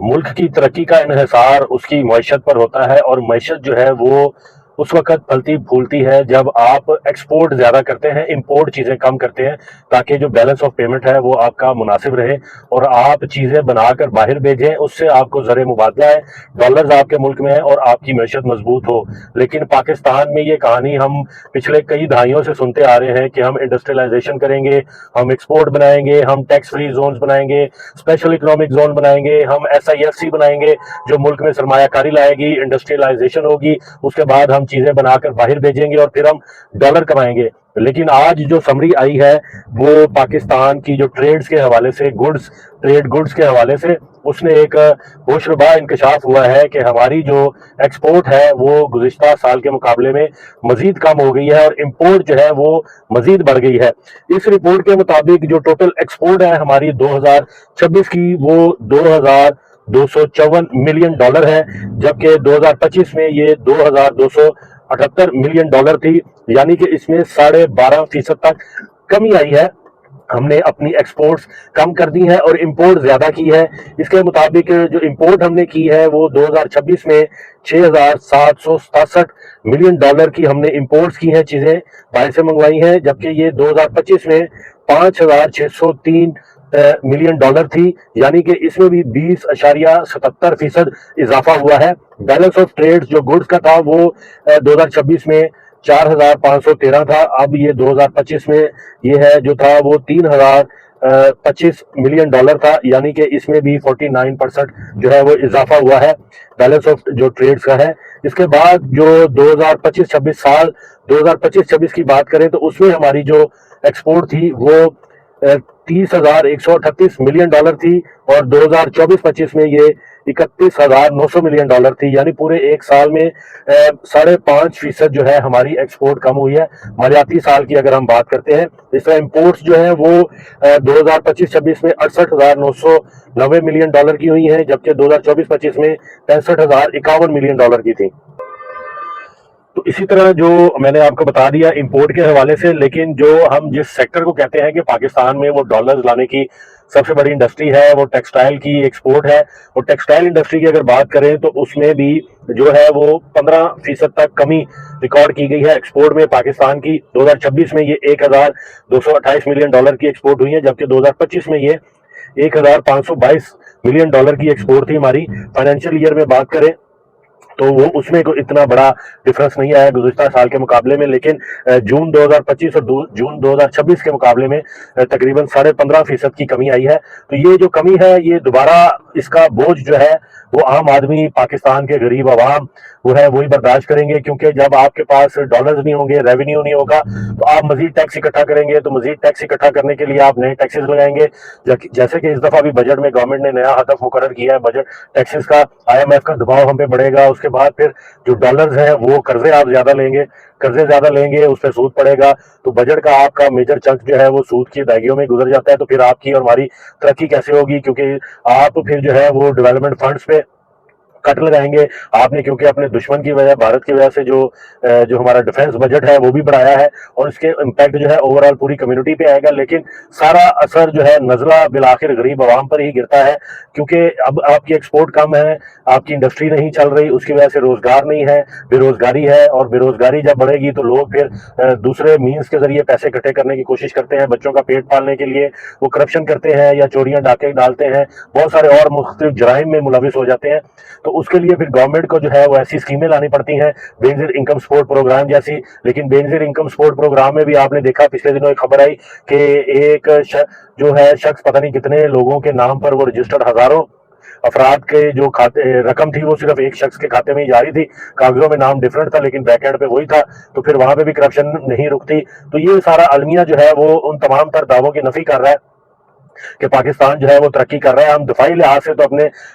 ملک کی ترقی کا انحصار اس کی معیشت پر ہوتا ہے، اور معیشت جو ہے وہ اس وقت پھلتی پھولتی ہے جب آپ ایکسپورٹ زیادہ کرتے ہیں، امپورٹ چیزیں کم کرتے ہیں، تاکہ جو بیلنس آف پیمنٹ ہے وہ آپ کا مناسب رہے اور آپ چیزیں بنا کر باہر بھیجیں، اس سے آپ کو زر مبادلہ ہے، ڈالرز آپ کے ملک میں ہے اور آپ کی معیشت مضبوط ہو۔ لیکن پاکستان میں یہ کہانی ہم پچھلے کئی دہائیوں سے سنتے آ رہے ہیں کہ ہم انڈسٹریلائزیشن کریں گے، ہم ایکسپورٹ بنائیں گے، ہم ٹیکس فری زونز بنائیں گے، اسپیشل اکنامک زون بنائیں گے، ہم SIFC بنائیں گے جو ملک میں سرمایہ کاری لائے گی، انڈسٹریلائزیشن ہوگی، اس کے بعد ہم چیزیں بنا کر باہر بھیجیں گے اور پھر ہم ڈالر کمائیں گے۔ لیکن آج جو سمری آئی ہے وہ پاکستان کی جو ٹریڈز کے حوالے سے، گڈز کے حوالے سے، اس نے ایک ہوشربا انکشاف ہوا ہے کہ ہماری جو ایکسپورٹ ہے وہ گزشتہ سال کے مقابلے میں مزید کم ہو گئی ہے اور امپورٹ جو ہے وہ مزید بڑھ گئی ہے۔ اس رپورٹ کے مطابق جو ٹوٹل ایکسپورٹ ہے ہماری 2026 کی وہ 2254 ملین ڈالر ہے، جبکہ 2025 میں یہ 2278 ملین ڈالر تھی، یعنی کہ اس میں 12.5% تک کمی آئی ہے۔ ہم نے اپنی ایکسپورٹس کم کر دی ہیں اور امپورٹ زیادہ کی ہے۔ اس کے مطابق جو امپورٹ ہم نے کی ہے وہ 2026 میں 6767 ملین ڈالر کی ہم نے امپورٹس کی ہیں، چیزیں باہر سے منگوائی ہیں، جبکہ یہ 2025 میں 5603 ملین ڈالر تھی، یعنی کہ اس میں بھی 20.77% اضافہ ہوا ہے۔ بیلنس آف ٹریڈ جو گڈز کا تھا وہ 2026 میں 4513 تھا، اب یہ 2025 میں یہ ہے جو تھا وہ 3025 ملین ڈالر تھا، یعنی کہ اس میں بھی 49% جو ہے وہ اضافہ ہوا ہے بیلنس آف جو ٹریڈز کا ہے۔ اس کے بعد جو 2025-26 کی بات کریں تو اس میں ہماری جو ایکسپورٹ تھی وہ 30,138 ملین ڈالر تھی، اور 2024-25 میں یہ 31,900 ملین ڈالر تھی، یعنی پورے ایک سال میں 5.5% جو ہے ہماری ایکسپورٹ کم ہوئی ہے مالیاتی سال کی اگر ہم بات کرتے ہیں۔ اس طرح امپورٹس جو ہیں وہ 2025-26 میں 68,990 ملین ڈالر کی ہوئی ہیں، جبکہ 2024-25 میں 65,051 ملین ڈالر کی تھی۔ تو اسی طرح جو میں نے آپ کو بتا دیا امپورٹ کے حوالے سے، لیکن جو ہم جس سیکٹر کو کہتے ہیں کہ پاکستان میں وہ ڈالرز لانے کی سب سے بڑی انڈسٹری ہے، وہ ٹیکسٹائل کی ایکسپورٹ ہے، اور ٹیکسٹائل انڈسٹری کی اگر بات کریں تو اس میں بھی جو ہے وہ 15% تک کمی ریکارڈ کی گئی ہے ایکسپورٹ میں پاکستان کی۔ 2026 میں یہ 1228 ملین ڈالر کی ایکسپورٹ ہوئی ہے، جبکہ 2025 میں یہ 1522 ملین ڈالر کی ایکسپورٹ تھی ہماری۔ فائنینشیل ایئر میں بات کریں تو وہ اس میں کوئی اتنا بڑا ڈفرنس نہیں آیا گزشتہ سال کے مقابلے میں، لیکن جون 2025 اور جون 2026 کے مقابلے میں تقریباً 15.5% کی کمی آئی ہے۔ تو یہ جو کمی ہے یہ دوبارہ اس کا بوجھ جو ہے وہ عام آدمی، پاکستان کے غریب عوام وہ ہے وہی برداشت کریں گے، کیونکہ جب آپ کے پاس ڈالرز نہیں ہوں گے، ریونیو نہیں ہوگا، تو آپ مزید ٹیکس اکٹھا کریں گے، تو مزید ٹیکس اکٹھا کرنے کے لیے آپ نئے ٹیکسز لگائیں گے، جیسے کہ اس دفعہ بھی بجٹ میں گورنمنٹ نے نیا ہدف مقرر کیا ہے بجٹ ٹیکسز کا۔ IMF کا دباؤ ہم پہ بڑھے گا، اس کے بعد پھر جو ڈالرز ہیں وہ قرضے آپ زیادہ لیں گے، اس پہ سود پڑے گا، تو بجٹ کا آپ کا میجر چنک جو ہے وہ سود کی ادائیگیوں میں گزر جاتا ہے۔ تو پھر آپ کی اور ہماری ترقی کیسے ہوگی، کیونکہ آپ پھر جو ہے وہ ڈیولپمنٹ فنڈز پہ کٹ لگائیں گے آپ نے، کیونکہ اپنے دشمن کی وجہ، بھارت کی وجہ سے جو ہمارا ڈیفنس بجٹ ہے وہ بھی بڑھایا ہے، اور اس کے امپیکٹ جو ہے اوور آل پوری کمیونٹی پہ آئے گا، لیکن سارا اثر جو ہے نزلہ بالآخر غریب عوام پر ہی گرتا ہے، کیونکہ اب آپ کی ایکسپورٹ کم ہے، آپ کی انڈسٹری نہیں چل رہی، اس کی وجہ سے روزگار نہیں ہے، بے روزگاری ہے، اور بے روزگاری جب بڑھے گی تو لوگ پھر دوسرے مینز کے ذریعے پیسے اکٹھے کرنے کی کوشش کرتے ہیں، بچوں کا پیٹ پالنے کے لیے وہ کرپشن کرتے ہیں یا چوریاں ڈاکے ڈالتے ہیں، بہت سارے اور مختلف جرائم میں ملوث ہو جاتے ہیں۔ تو اس کے لیے پھر گورنمنٹ کو جو ہے وہ ایسی اسکیمیں لانی پڑتی ہیں، بے نظیر انکم سپورٹ پروگرام جیسی، لیکن بے نظیر انکم سپورٹ پروگرام میں بھی آپ نے دیکھا پچھلے دنوں ایک خبر آئی کہ ایک جو ہے شخص پتہ نہیں کتنے لوگوں کے نام پر وہ رجسٹرڈ، ہزاروں افراد کے جو کھاتے رقم تھی وہ صرف ایک شخص کے کھاتے میں ہی جاری تھی، کاغذوں میں نام ڈفرنٹ تھا لیکن بیک اینڈ پہ وہی تھا، تو پھر وہاں پہ بھی کرپشن نہیں رکتی۔ تو یہ سارا المیہ جو ہے وہ ان تمام تر دعووں کی نفی کر رہا ہے کہ پاکستان جو ہے وہ ترقی کر رہا ہے۔ ہم دفاعی لحاظ سے تو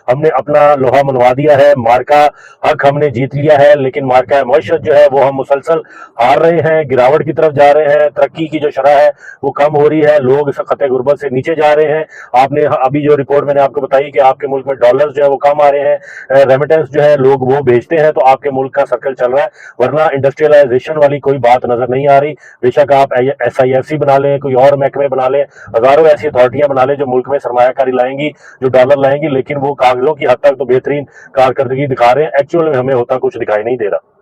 ہم نے اپنا لوہا منوا دیا ہے، مارکا حق ہم نے جیت لیا ہے، لیکن مارکا معیشت جو ہے وہ ہم مسلسل ہار رہے ہیں، گراوٹ کی طرف جا رہے ہیں، ترقی کی جو شرح ہے وہ کم ہو رہی ہے، لوگ اس خطے غربت سے نیچے جا رہے ہیں۔ آپ نے ابھی جو رپورٹ میں نے آپ کو بتائی کہ آپ کے ملک میں ڈالرز جو ہے وہ کم آ رہے ہیں، ریمیٹنس جو ہے لوگ وہ بھیجتے ہیں، تو آپ کے ملک کا سرکل چل رہا ہے، ورنہ انڈسٹریلائزیشن والی کوئی بات نظر نہیں آ رہی۔ بے شک آپ SIFC بنا لیں، کوئی اور محکمے بنا لیں، ہزاروں ایسی اتھارٹیاں پالیسیاں بنا لیں جو ملک میں سرمایہ کاری لائیں گی، جو ڈالر لائیں گی، لیکن وہ کاغذوں کی حد تک تو بہترین کارکردگی دکھا رہے ہیں، ایکچوئل میں ہمیں ہوتا کچھ دکھائی نہیں دے رہا۔